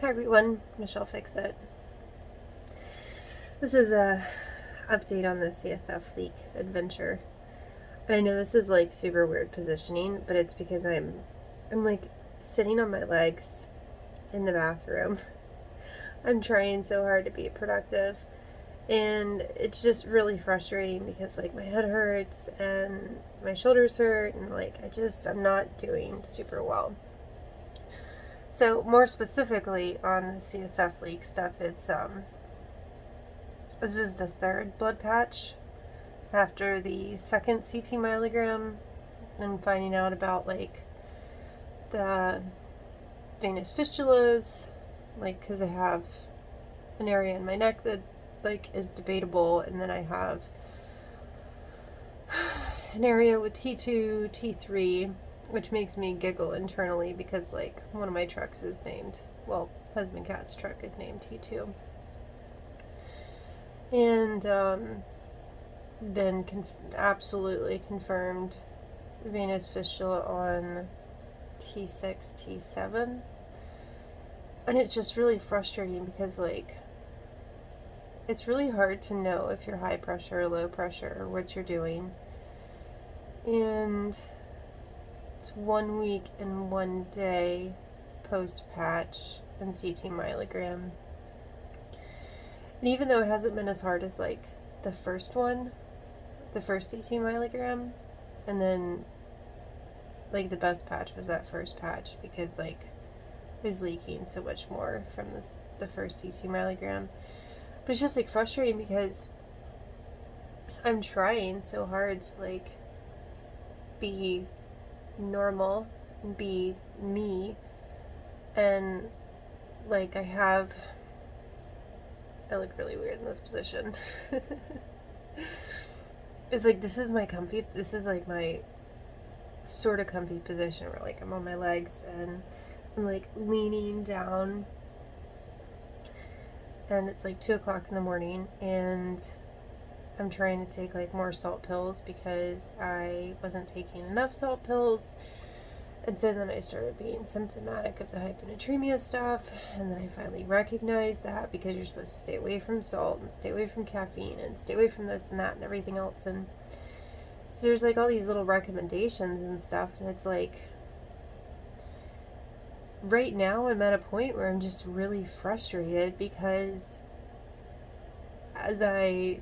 Hi everyone, Michelle Fixit. This is a update on the CSF leak adventure. And I know this is like super weird positioning, but it's because I'm like sitting on my legs in the bathroom. I'm trying so hard to be productive, and it's just really frustrating because like my head hurts and my shoulders hurt, and like I'm not doing super well. So more specifically on the CSF leak stuff, this is the third blood patch after the second CT myelogram and finding out about like the venous fistulas, like because I have an area in my neck that like is debatable, and then I have an area with T2, T3, which makes me giggle internally because like one of my trucks is named, well, husband cat's truck is named T2. And then absolutely confirmed venous fistula on T6, T7. And it's just really frustrating because like it's really hard to know if you're high pressure or low pressure or what you're doing. And it's 1 week and 1 day post-patch and CT myelogram. And even though it hasn't been as hard as like the first one, the first CT myelogram, and then like the best patch was that first patch because like it was leaking so much more from the first CT myelogram. But it's just like frustrating because I'm trying so hard to like be normal and be me, and like I look really weird in this position. It's like this is like my sort of comfy position where like I'm on my legs and I'm like leaning down, and it's like 2 o'clock in the morning, and I'm trying to take like more salt pills because I wasn't taking enough salt pills. And so then I started being symptomatic of the hyponatremia stuff, and then I finally recognized that because you're supposed to stay away from salt and stay away from caffeine and stay away from this and that and everything else. And so there's like all these little recommendations and stuff, and it's like right now I'm at a point where I'm just really frustrated because as I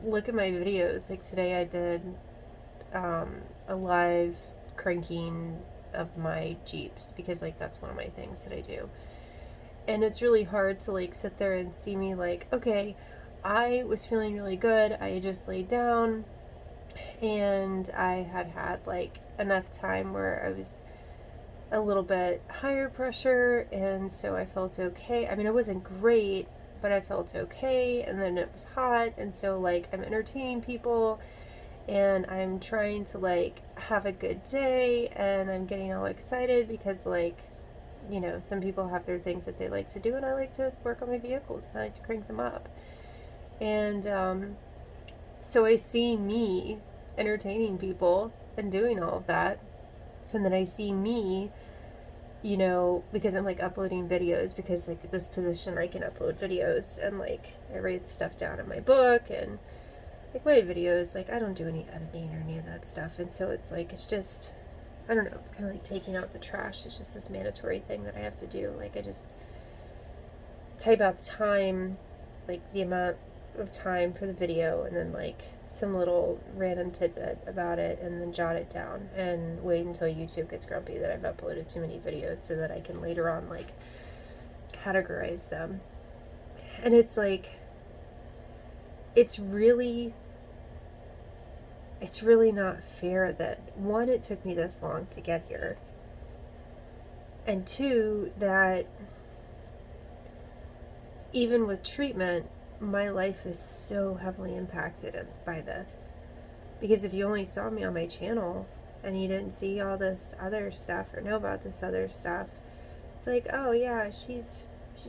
look at my videos, like today I did a live cranking of my Jeeps because like that's one of my things that I do, and it's really hard to like sit there and see me like, okay, I was feeling really good, I just laid down and I had like enough time where I was a little bit higher pressure, and so I felt okay. I mean, it wasn't great, but I felt okay, and then it was hot, and so like I'm entertaining people and I'm trying to like have a good day, and I'm getting all excited because like, you know, some people have their things that they like to do, and I like to work on my vehicles and I like to crank them up. And so I see me entertaining people and doing all of that, and then I see me, you know, because I'm like uploading videos, because like this position I can upload videos, and like I write stuff down in my book, and like my videos, like I don't do any editing or any of that stuff, and so it's like it's just, I don't know, it's kind of like taking out the trash. It's just this mandatory thing that I have to do. Like I just type out the time, like the amount of time for the video, and then like some little random tidbit about it, and then jot it down and wait until YouTube gets grumpy that I've uploaded too many videos so that I can later on like categorize them. And it's like it's really not fair that one, it took me this long to get here, and two, that even with treatment my life is so heavily impacted by this. Because if you only saw me on my channel and you didn't see all this other stuff or know about this other stuff, it's like, oh yeah, she's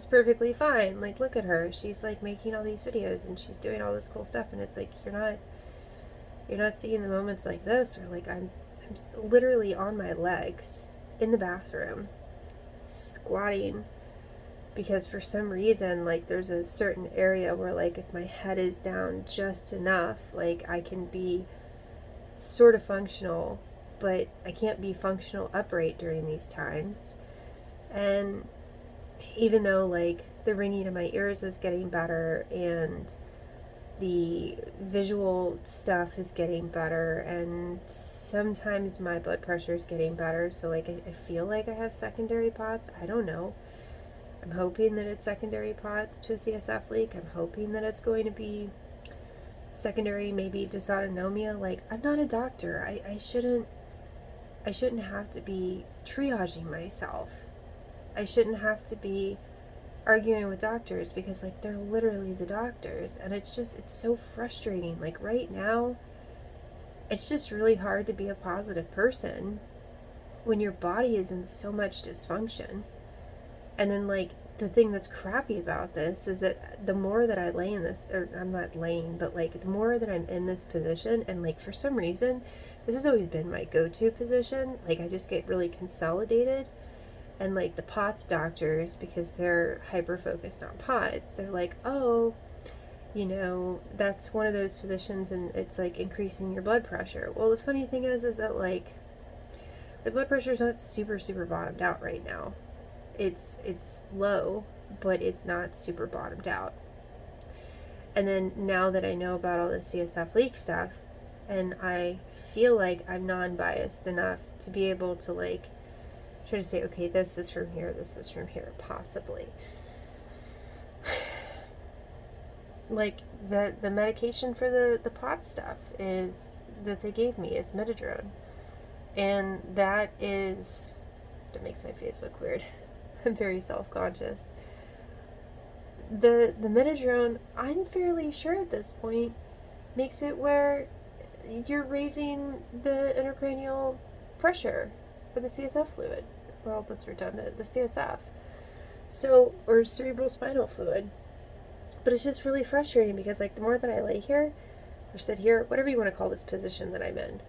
perfectly fine, like look at her, she's like making all these videos and she's doing all this cool stuff. And it's like you're not seeing the moments like this, or like I'm literally on my legs in the bathroom, squatting because for some reason, like, there's a certain area where, like, if my head is down just enough, like, I can be sort of functional, but I can't be functional upright during these times. And even though, like, the ringing in my ears is getting better and the visual stuff is getting better, and sometimes my blood pressure is getting better, so, like, I feel like I have secondary POTS. I don't know. I'm hoping that it's secondary POTS to a CSF leak. I'm hoping that it's going to be secondary, maybe dysautonomia. Like, I'm not a doctor. I shouldn't have to be triaging myself. I shouldn't have to be arguing with doctors, because, like, they're literally the doctors, and it's so frustrating. Like, right now, it's just really hard to be a positive person when your body is in so much dysfunction. And then, like, the thing that's crappy about this is that the more that I lay in this, or I'm not laying, but, like, the more that I'm in this position, and, like, for some reason, this has always been my go-to position. Like, I just get really consolidated. And, like, the POTS doctors, because they're hyper-focused on POTS, they're like, oh, you know, that's one of those positions, and it's, like, increasing your blood pressure. Well, the funny thing is that, like, my blood pressure is not super, super bottomed out right now. It's low, but it's not super bottomed out. And then now that I know about all the CSF leak stuff, and I feel like I'm non-biased enough to be able to, like, try to say, okay, this is from here, possibly. Like, the medication for the POTS stuff is that they gave me is Metadrone. And that makes my face look weird. I'm very self-conscious. The Metadrone, I'm fairly sure at this point, makes it where you're raising the intracranial pressure for the CSF fluid. Well, that's redundant. The CSF. So, or cerebral spinal fluid. But it's just really frustrating because, like, the more that I lay here, or sit here, whatever you want to call this position that I'm in,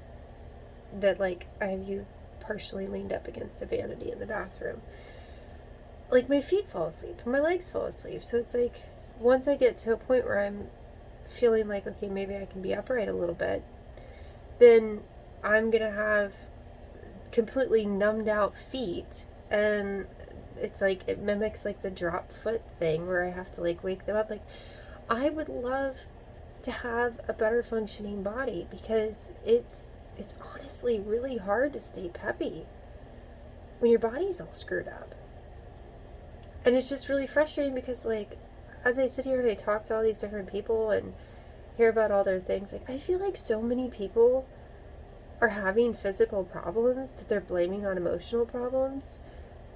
that, like, I have you partially leaned up against the vanity in the bathroom, like, my feet fall asleep and my legs fall asleep. So it's like, once I get to a point where I'm feeling like, okay, maybe I can be upright a little bit, then I'm gonna have completely numbed out feet, and it's like, it mimics, like, the drop foot thing where I have to, like, wake them up. Like, I would love to have a better functioning body, because it's honestly really hard to stay peppy when your body's all screwed up. And it's just really frustrating because, like, as I sit here and I talk to all these different people and hear about all their things, like, I feel like so many people are having physical problems that they're blaming on emotional problems,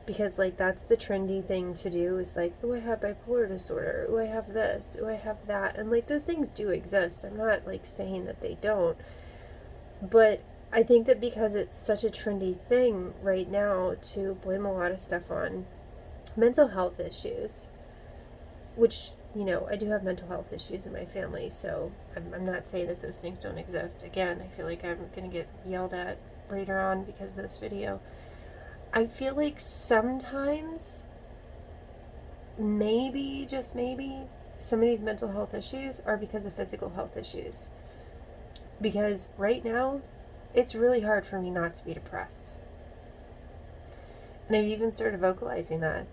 because, like, that's the trendy thing to do, is like, oh, I have bipolar disorder, oh, I have this, oh, I have that. And, like, those things do exist. I'm not, like, saying that they don't. But I think that because it's such a trendy thing right now to blame a lot of stuff on mental health issues, which, you know, I do have mental health issues in my family, so I'm not saying that those things don't exist. Again, I feel like I'm going to get yelled at later on because of this video. I feel like sometimes, maybe, just maybe, some of these mental health issues are because of physical health issues. Because right now, it's really hard for me not to be depressed. And I've even started vocalizing that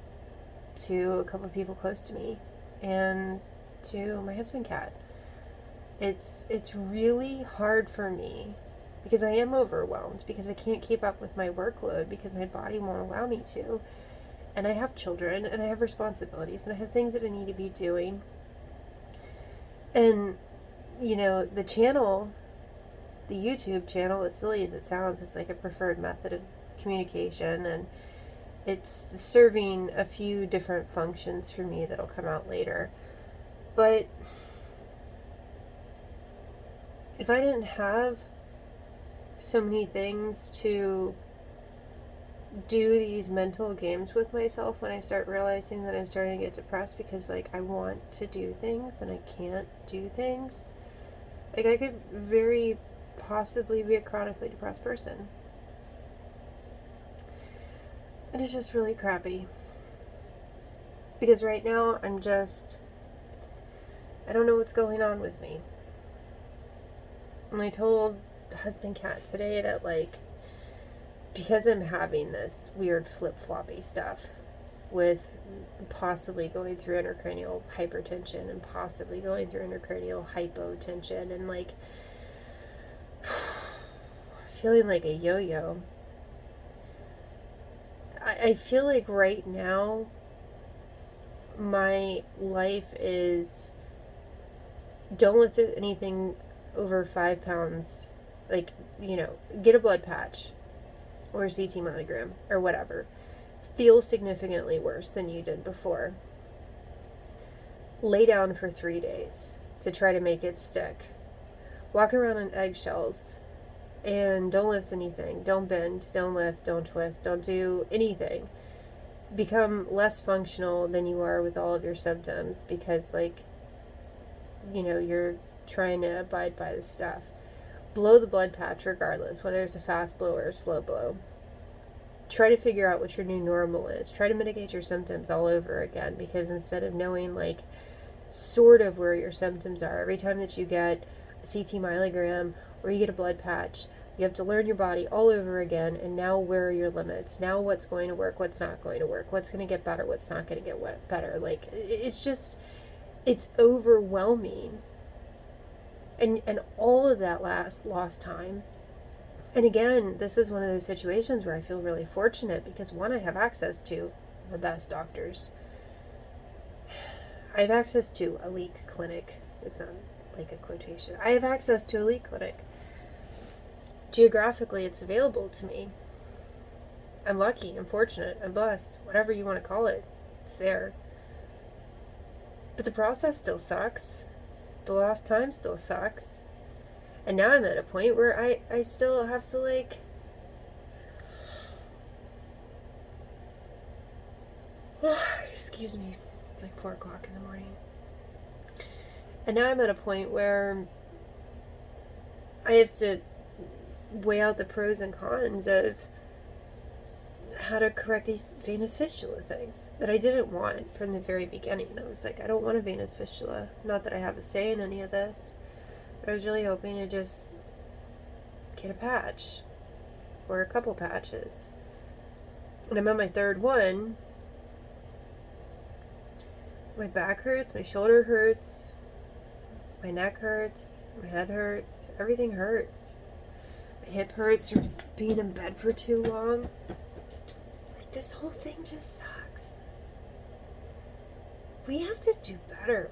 to a couple of people close to me and to my husband, Kat. It's really hard for me because I am overwhelmed, because I can't keep up with my workload, because my body won't allow me to. And I have children, and I have responsibilities, and I have things that I need to be doing. And, you know, the channel, the YouTube channel, as silly as it sounds, it's like a preferred method of communication, and it's serving a few different functions for me that'll come out later. But if I didn't have so many things to do these mental games with myself, when I start realizing that I'm starting to get depressed because, like, I want to do things and I can't do things, like, I could very possibly be a chronically depressed person. And it's just really crappy. Because right now, I don't know what's going on with me. And I told husband Cat today that, like, because I'm having this weird flip-floppy stuff with possibly going through intracranial hypertension and possibly going through intracranial hypotension and, like, feeling like a yo-yo. I feel like right now my life is, don't lift anything over 5 pounds. Like, get a blood patch or a CT mammogram or whatever. Feel significantly worse than you did before. Lay down for 3 days to try to make it stick. Walk around on eggshells and don't lift anything. Don't bend, don't lift, don't twist, don't do anything. Become less functional than you are with all of your symptoms because, like, you're trying to abide by this stuff. Blow the blood patch regardless, whether it's a fast blow or a slow blow. Try to figure out what your new normal is. Try to mitigate your symptoms all over again, because instead of knowing, like, sort of where your symptoms are, every time that you get a CT myelogram or you get a blood patch, you have to learn your body all over again. And now, where are your limits? Now, what's going to work? What's not going to work? What's going to get better? What's not going to get better? Like, it's overwhelming. And all of that lost time. And again, this is one of those situations where I feel really fortunate because, one, I have access to the best doctors. I have access to a leak clinic. It's not like a quotation. I have access to a leak clinic. Geographically, it's available to me. I'm lucky, I'm fortunate, I'm blessed, whatever you want to call it. It's there. But the process still sucks. The lost time still sucks. And now I'm at a point where I still have to, like, excuse me, it's like 4 o'clock in the morning. And now I'm at a point where I have to weigh out the pros and cons of how to correct these venous fistula things that I didn't want from the very beginning. I was like, I don't want a venous fistula. Not that I have a say in any of this, but I was really hoping to just get a patch or a couple patches. And I'm on my 3rd one. My back hurts, my shoulder hurts, my neck hurts, my head hurts, everything hurts. My hip hurts from being in bed for too long. Like, this whole thing just sucks. We have to do better.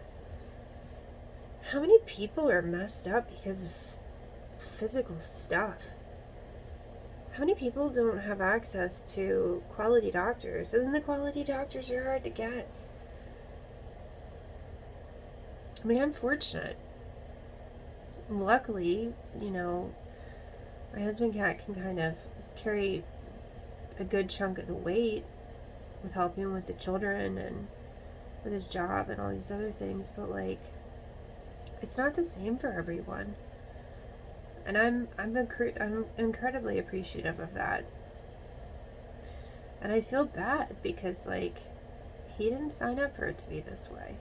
How many people are messed up because of physical stuff? How many people don't have access to quality doctors? And then the quality doctors are hard to get. I mean, I'm fortunate. Luckily, my husband Cat can kind of carry a good chunk of the weight with helping with the children and with his job and all these other things, but, like, it's not the same for everyone. And I'm incredibly appreciative of that. And I feel bad because, like, he didn't sign up for it to be this way.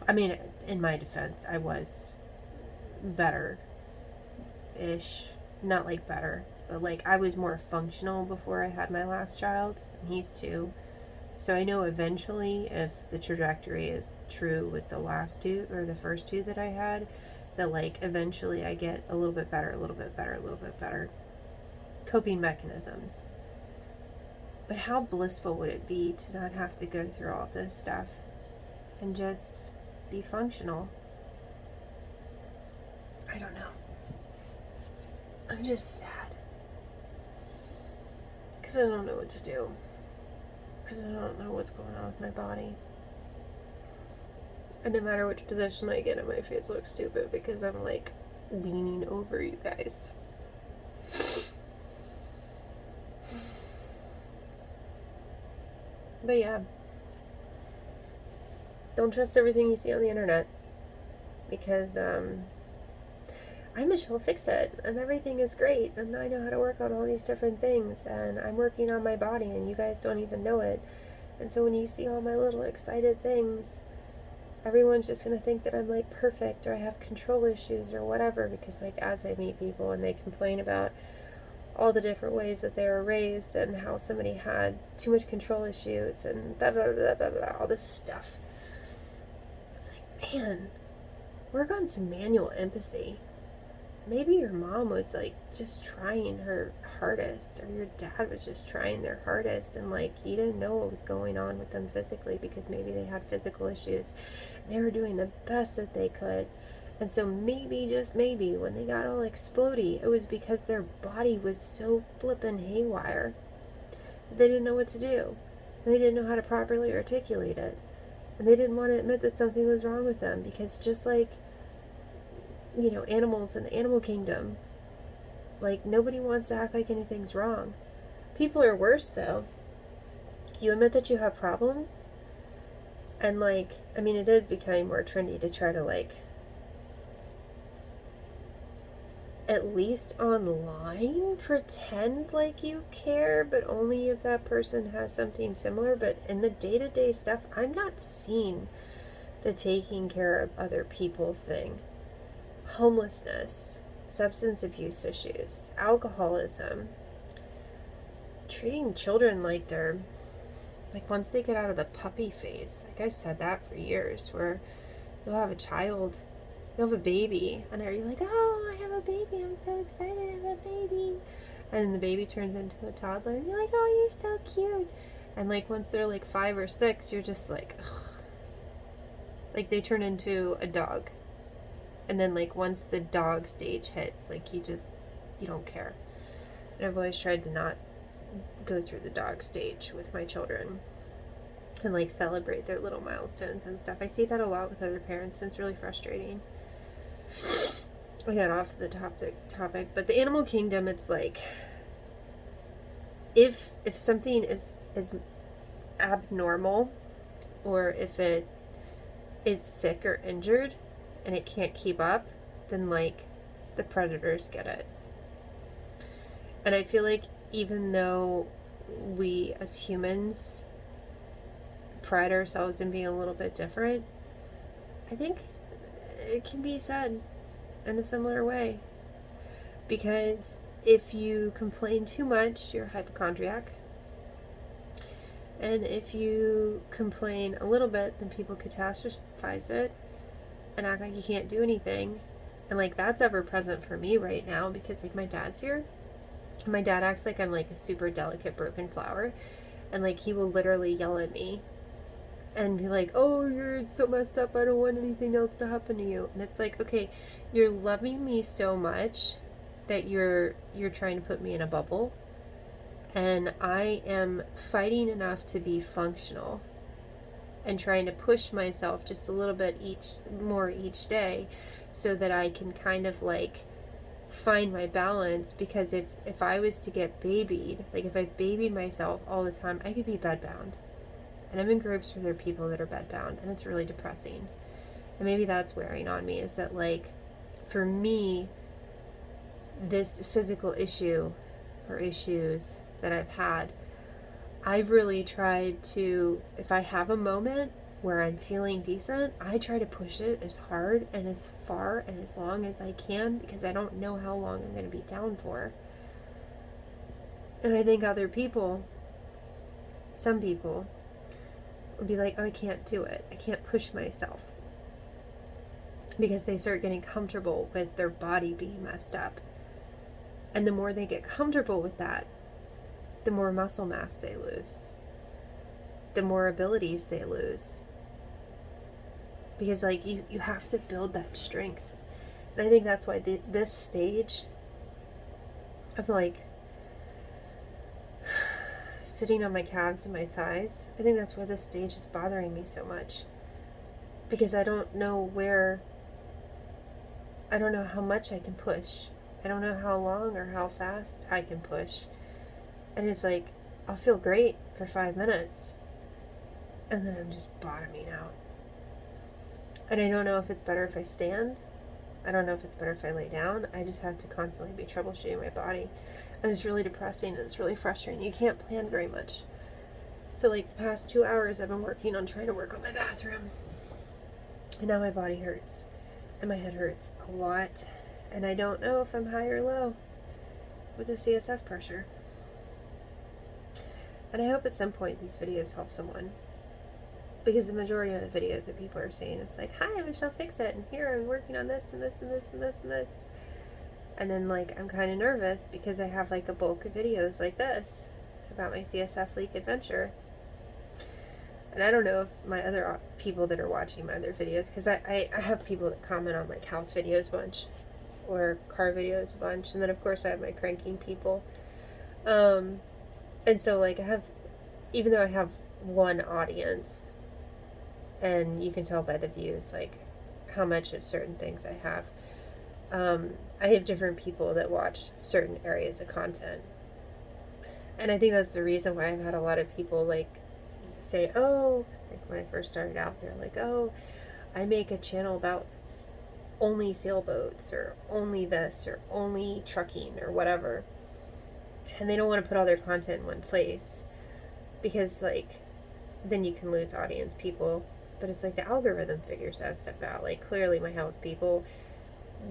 I mean, in my defense, I was better-ish. Not, like, better, but, like, I was more functional before I had my last child. And he's 2. So I know eventually, if the trajectory is true with the last 2, or the first 2 that I had, that, like, eventually I get a little bit better, a little bit better, a little bit better. Coping mechanisms. But how blissful would it be to not have to go through all of this stuff and just be functional? I don't know. I'm just sad. Because I don't know what to do. Because I don't know what's going on with my body. And no matter which position I get in, my face looks stupid because I'm, like, leaning over you guys. But yeah. Don't trust everything you see on the internet. Because, I'm Michelle Fix-It, and everything is great, and I know how to work on all these different things, and I'm working on my body, and you guys don't even know it. And so when you see all my little excited things, everyone's just going to think that I'm like perfect, or I have control issues, or whatever, because like as I meet people and they complain about all the different ways that they were raised and how somebody had too much control issues and da da da da da, all this stuff. It's like, man, work on some manual empathy. Maybe your mom was like just trying her hardest, or your dad was just trying their hardest, and like you didn't know what was going on with them physically because maybe they had physical issues. They were doing the best that they could. And so maybe, just maybe, when they got all explodey, it was because their body was so flippin' haywire. They didn't know what to do. They didn't know how to properly articulate it. And they didn't want to admit that something was wrong with them, because just like, you know, animals in the animal kingdom, like nobody wants to act like anything's wrong. People are worse though. You admit that you have problems, and like, I mean, it is becoming more trendy to try to like, at least online, pretend like you care, but only if that person has something similar. But in the day-to-day stuff, I'm not seeing the taking care of other people thing. Homelessness, substance abuse issues, alcoholism, treating children like they're, like once they get out of the puppy phase, like I've said that for years, where you'll have a child, you'll have a baby, and you're like, oh, I have a baby, I'm so excited, I have a baby. And then the baby turns into a toddler, and you're like, oh, you're so cute. And like once they're like 5 or 6, you're just like, ugh. Like they turn into a dog. And then like once the dog stage hits, like you don't care. And I've always tried to not go through the dog stage with my children, and like celebrate their little milestones and stuff. I see that a lot with other parents, and it's really frustrating. I got off the topic, but the animal kingdom, it's like, if something is abnormal, or if it is sick or injured and it can't keep up, then like the predators get it. And I feel like even though we as humans pride ourselves in being a little bit different, I think it can be said in a similar way. Because if you complain too much, you're a hypochondriac. And if you complain a little bit, then people catastrophize it and act like you can't do anything. And like that's ever present for me right now, because like my dad's here. My dad acts like I'm like a super delicate broken flower, and like he will literally yell at me and be like, oh, you're so messed up, I don't want anything else to happen to you. And it's like, okay, you're loving me so much that you're trying to put me in a bubble, and I am fighting enough to be functional and trying to push myself just a little bit more each day, so that I can kind of like find my balance. Because if I was to get babied, like if I babied myself all the time, I could be bedbound. And I'm in groups where there are people that are bedbound, and it's really depressing. And maybe that's wearing on me, is that like, for me, this physical issue or issues that I've had, I've really tried to, if I have a moment where I'm feeling decent, I try to push it as hard and as far and as long as I can, because I don't know how long I'm going to be down for. And I think other people, some people, would be like, oh, I can't do it. I can't push myself. Because they start getting comfortable with their body being messed up. And the more they get comfortable with that, the more muscle mass they lose. The more abilities they lose. Because like you have to build that strength. And I think that's why this stage of like sitting on my calves and my thighs, I think that's why this stage is bothering me so much. Because I don't know how much I can push. I don't know how long or how fast I can push. And it's like, I'll feel great for 5 minutes, and then I'm just bottoming out. And I don't know if it's better if I stand I don't know if it's better if I lay down. I just have to constantly be troubleshooting my body. And it's really depressing and it's really frustrating. You can't plan very much. So, like, the past 2 hours, I've been working on trying to work on my bathroom. And now my body hurts. And my head hurts a lot. And I don't know if I'm high or low with the CSF pressure. And I hope at some point these videos help someone. Because the majority of the videos that people are saying, it's like, hi, I'm Michelle Fixit, and here I'm working on this and this and this and this and this. And then, like, I'm kind of nervous because I have, like, a bulk of videos like this about my CSF leak adventure. And I don't know if my other people that are watching my other videos, because I have people that comment on, like, house videos a bunch, or car videos a bunch, and then, of course, I have my cranking people. And so, like, I have, even though I have one audience, and you can tell by the views, like, how much of certain things I have, I have different people that watch certain areas of content. And I think that's the reason why I've had a lot of people, like, say, oh, like, when I first started out, they're like, oh, I make a channel about only sailboats, or only this, or only trucking, or whatever. And they don't want to put all their content in one place because, like, then you can lose audience people. But it's like the algorithm figures that stuff out. Like, clearly my house people,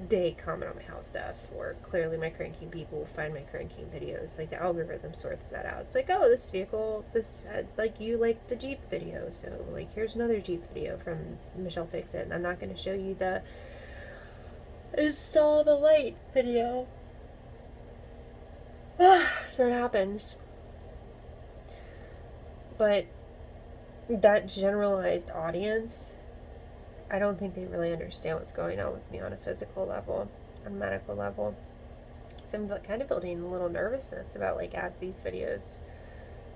they comment on my house stuff, or clearly my cranking people find my cranking videos. Like, the algorithm sorts that out. It's like, oh, this vehicle, this, like, you like the Jeep video, so, like, here's another Jeep video from Michelle Fixit, and I'm not going to show you the install the light video. So it happens. But that generalized audience, I don't think they really understand what's going on with me on a physical level, on a medical level. So I'm kind of building a little nervousness about, like, as these videos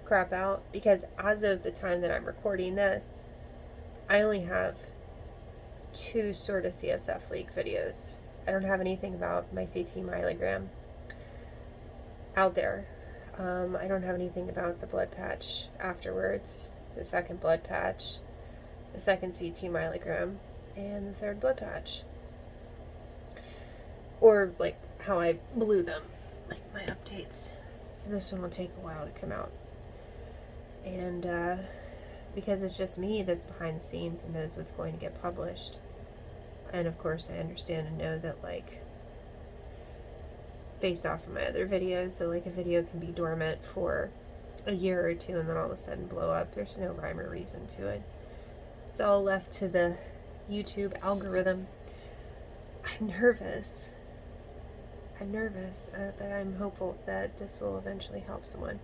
crap out, because as of the time that I'm recording this, I only have 2 sort of CSF leak videos. I don't have anything about my CT myelogram out there. I don't have anything about the blood patch afterwards, the second blood patch, the second CT myelogram, and the third blood patch. Or, like, how I blew them, like, my updates. So this one will take a while to come out. And, because it's just me that's behind the scenes and knows what's going to get published. And, of course, I understand and know that, like, based off of my other videos, that, like, a video can be dormant for a year or 2 and then all of a sudden blow up. There's no rhyme or reason to it. It's all left to the YouTube algorithm. I'm nervous, but I'm hopeful that this will eventually help someone.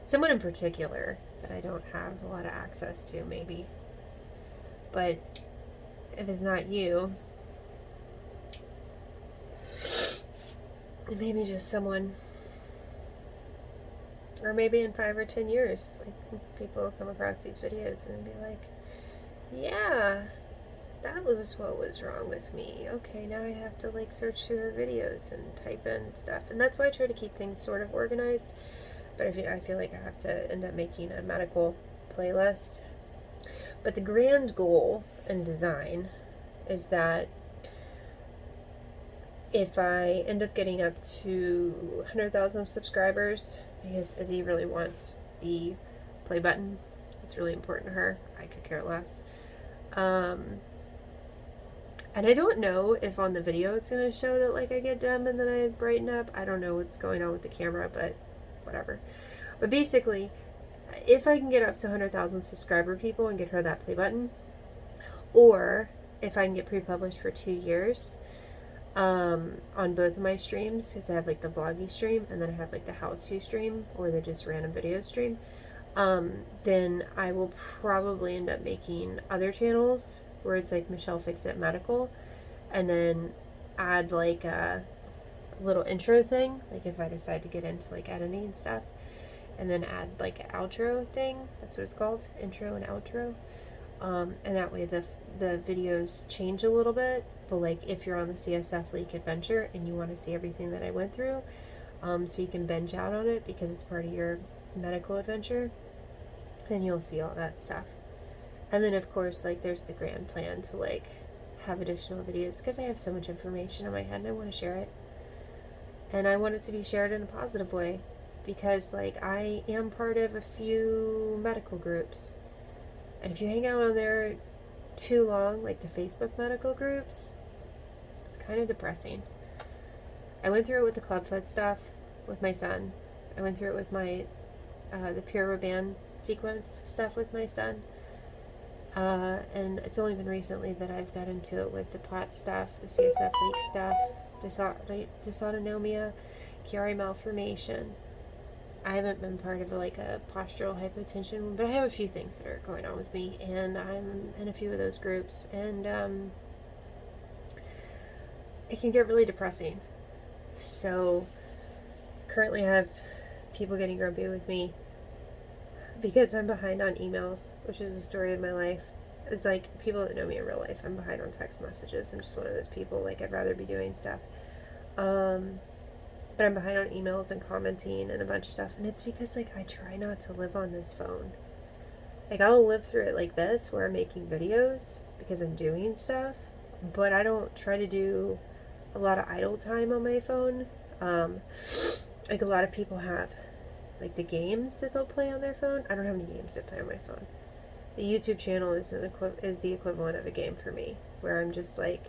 Someone in particular that I don't have a lot of access to, maybe. But if it's not you, maybe just someone. Or maybe in 5 or 10 years, like, people will come across these videos and be like, yeah, that was what was wrong with me. Okay, now I have to, like, search through her videos and type in stuff. And that's why I try to keep things sort of organized. But I feel like I have to end up making a medical playlist. But the grand goal in design is that if I end up getting up to 100,000 subscribers, because Izzy really wants the play button, it's really important to her. I could care less. And I don't know if on the video it's going to show that, like, I get dim and then I brighten up. I don't know what's going on with the camera, but whatever. But basically, if I can get up to 100,000 subscriber people and get her that play button, or if I can get pre-published for 2 years on both of my streams, because I have, like, the vloggy stream and then I have, like, the how-to stream or the just random video stream, then I will probably end up making other channels where it's like Michelle Fixit Medical, and then add, like, a little intro thing, like if I decide to get into, like, editing and stuff, and then add, like, an outro thing. That's what it's called, intro and outro. And that way the videos change a little bit. But, like, if you're on the CSF Leak Adventure and you want to see everything that I went through, so you can binge out on it because it's part of your medical adventure, then you'll see all that stuff. And then, of course, like, there's the grand plan to, like, have additional videos because I have so much information in my head and I want to share it. And I want it to be shared in a positive way because, like, I am part of a few medical groups. And if you hang out on there too long, like the Facebook medical groups, it's kind of depressing. I went through it with the clubfoot stuff with my son. I went through it with my the Pure Band sequence stuff with my son. And it's only been recently that I've got into it with the pot stuff, the CSF leak stuff, dysautonomia, Chiari malformation. I haven't been part of like a postural hypotension, but I have a few things that are going on with me, and I'm in a few of those groups, and it can get really depressing. So currently I have people getting grumpy with me because I'm behind on emails, which is the story of my life. It's like people that know me in real life, I'm behind on text messages. I'm just one of those people, like I'd rather be doing stuff. But I'm behind on emails and commenting and a bunch of stuff. And it's because, like, I try not to live on this phone. Like, I'll live through it like this, where I'm making videos because I'm doing stuff. But I don't try to do a lot of idle time on my phone. Like, a lot of people have, like, the games that they'll play on their phone. I don't have any games to play on my phone. The YouTube channel is the equivalent of a game for me, where I'm just, like,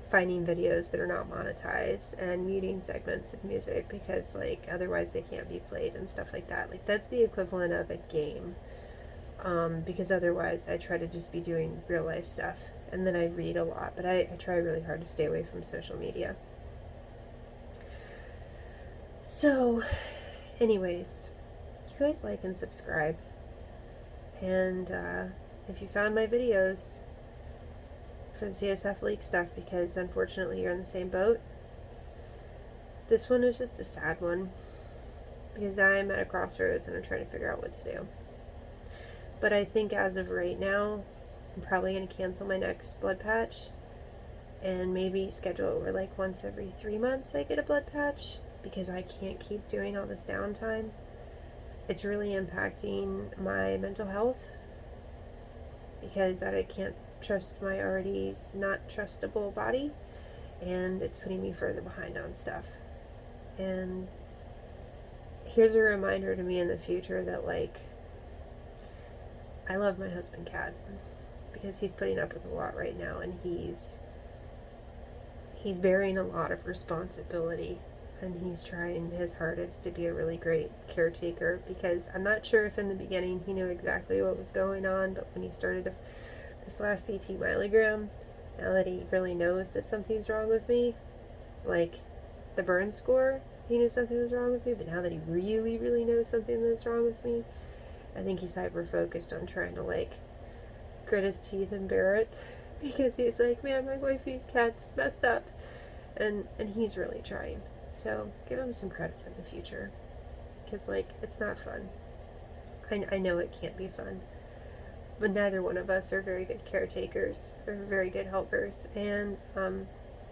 finding videos that are not monetized and muting segments of music because, like, otherwise they can't be played and stuff like that. Like, that's the equivalent of a game, because otherwise I try to just be doing real life stuff, and then I read a lot, but I try really hard to stay away from social media. So anyways, you guys like and subscribe, and if you found my videos for the CSF leak stuff, because unfortunately you're in the same boat. This one is just a sad one because I'm at a crossroads and I'm trying to figure out what to do. But I think as of right now, I'm probably going to cancel my next blood patch and maybe schedule it where, like, once every 3 months I get a blood patch, because I can't keep doing all this downtime. It's really impacting my mental health because I can't trust my already not trustable body, and it's putting me further behind on stuff. And here's a reminder to me in the future that, like, I love my husband Cat because he's putting up with a lot right now, and he's bearing a lot of responsibility, and he's trying his hardest to be a really great caretaker, because I'm not sure if in the beginning he knew exactly what was going on, but when he started this last CT myelogram, now that he really knows that something's wrong with me, like the burn score, he knew something was wrong with me, but now that he really, really knows something that's wrong with me, I think he's hyper-focused on trying to, like, grit his teeth and bear it, because he's like, man, my wifey Cat's messed up, and he's really trying. So give him some credit in the future, because, like, it's not fun. I know it can't be fun. But neither one of us are very good caretakers or very good helpers, and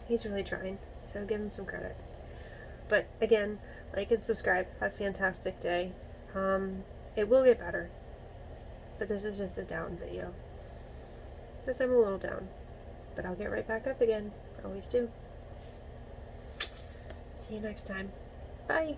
he's really trying, so give him some credit. But again, like and subscribe. Have a fantastic day. It will get better, but this is just a down video because I'm a little down, but I'll get right back up again. I always do. See you next time. Bye.